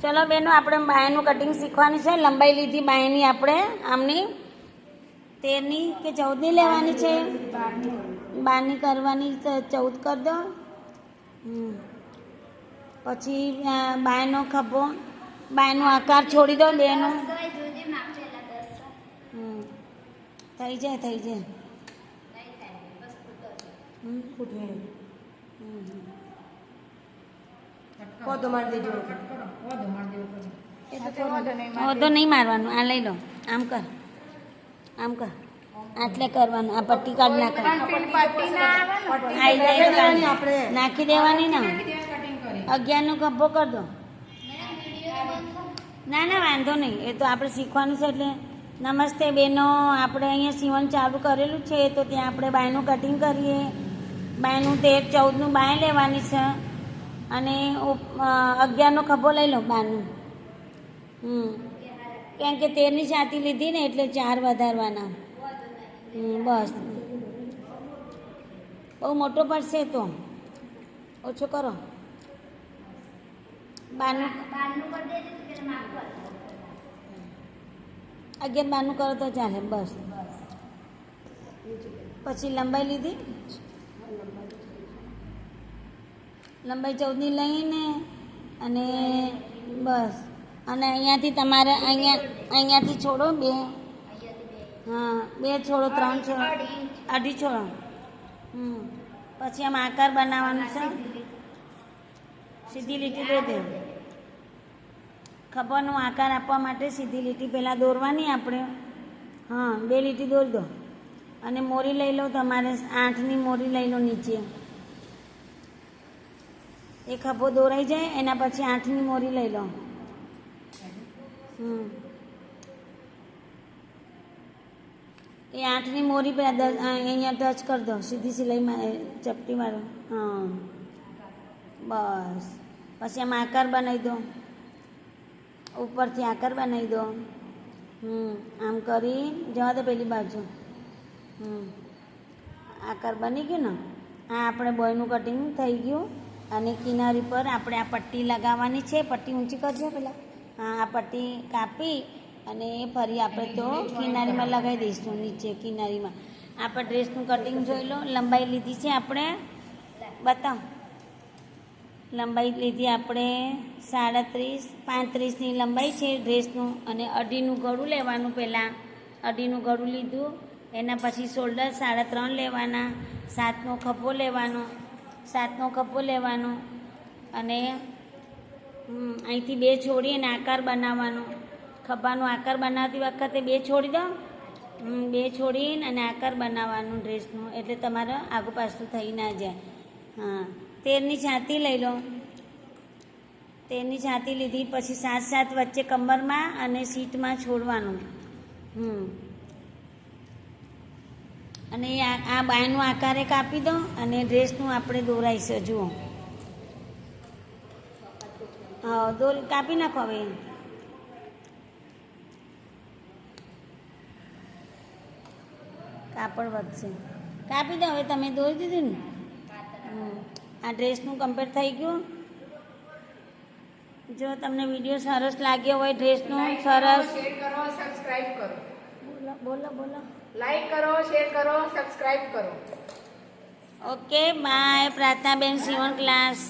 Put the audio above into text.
ચલો બેનો, આપણે બાયનું કટિંગ શીખવાની છે. લંબાઈ લીધી બાયની આપણે આમની 13ની કે 14ની લેવાની છે. 12ની કરવાની, 14 કરી દો. પછી બાયનો ખભો, બાયનો આકાર છોડી દો બેનો. થઈ જાય થઈ જાય. વધો નહીં મારવાનું. આ લઈ લો, આમ કર, આમ કર, આટલે કરવાનું. આ પટ્ટી કાઢ નાખી દેવાની ને. 11નો ખભો કરી દો. ના ના વાંધો નહીં, એ તો આપણે શીખવાનું છે. એટલે નમસ્તે બેનો, આપણે અહીંયા સીવણ ચાલુ કરેલું છે, તો ત્યાં આપણે બાયનું કટિંગ કરીએ. બાયનું 13, 14નું બાય લેવાની છે. અને 11નો ખભો લઈ લો બાનું. કેમ કે 13ની છાતી લીધી ને, એટલે 4 વધારવાના. બસ, બહુ મોટો પડશે તો ઓછો કરો. બાનું 11 બાનું કરો તો ચાલે. બસ, પછી લંબાઈ લીધી, લંબાઈ 14ની લઈને અને બસ. અને અહીંયાથી તમારે અહીંયાથી છોડો 2, હા 2 છોડો, 3 છોડો, 2.5 છોડો. પછી આમ આકાર બનાવવાનો છે. સીધી લીટી દઈ દે. ખભાનો આકાર આપવા માટે સીધી લીટી પહેલાં દોરવાની આપણે. હા 2 લીટી દોરી દો. અને મોરી લઈ લો તમારે. 8ની મોરી લઈ લો નીચે. એ ખભો દોરાઈ જાય એના પછી 8ની મોરી લઈ લો. એ 8ની મોરી પર અહીંયા ટચ કરી દો. સીધી સિલાઈમાં ચપટી મારો. હા બસ. પછી આમ આકાર બનાવી દો. ઉપરથી આકાર બનાવી દો. આમ કરી જવા દો પેલી બાજુ. આકાર બની ગયો ને. આ આપણે બોયનું કટિંગ થઈ ગયું. અને કિનારી પર આપણે આ પટ્ટી લગાવવાની છે. પટ્ટી ઊંચી કરજો પેલા. હા, આ પટ્ટી કાપી અને ફરી આપણે તો કિનારીમાં લગાવી દઈશું. નીચે કિનારીમાં આપણે ડ્રેસનું કટિંગ જોઈ લો. લંબાઈ લીધી છે આપણે, બતાવ. લંબાઈ લીધી આપણે 37, 35ની લંબાઈ છે ડ્રેસનું. અને 2.5નું ગળું લેવાનું. પહેલાં 2.5નું ગળું લીધું. એના પછી શોલ્ડર 3.5 લેવાના. 7નો ખભો લેવાનો. 7નો ખભો લેવાનો. અને અહીંથી 2 છોડી અને આકાર બનાવવાનો. ખભાનો આકાર બનાવતી વખતે 2 છોડી દો. 2 છોડીને અને આકાર બનાવવાનું ડ્રેસનું. એટલે તમારે આગુ પાછું થઈ ના જાય. હા 13ની છાતી લઈ લો. 13ની છાતી લીધી પછી 7 વચ્ચે કમરમાં અને સીટમાં છોડવાનું. અને આ બાયનું આકારે કાપી દો. અને ડ્રેસનું આપણે દોરાઈશું. જુઓ, હા કાપી નાખો. હવે કાપડ વધશે. કાપી દો. હવે તમે દોરી દીધું ને. આ ડ્રેસનું કમ્પ્લીટ થઈ ગયું. જો તમને વિડીયો સરસ લાગ્યો હોય, ડ્રેસનું સરસ, શેર કરો, સબસ્ક્રાઇબ કરો. બોલો બોલો. લાઈક કરો, શેર કરો, સબસ્ક્રાઇબ કરો. Okay bye. પ્રાર્થનાબેન સીવણ ક્લાસ.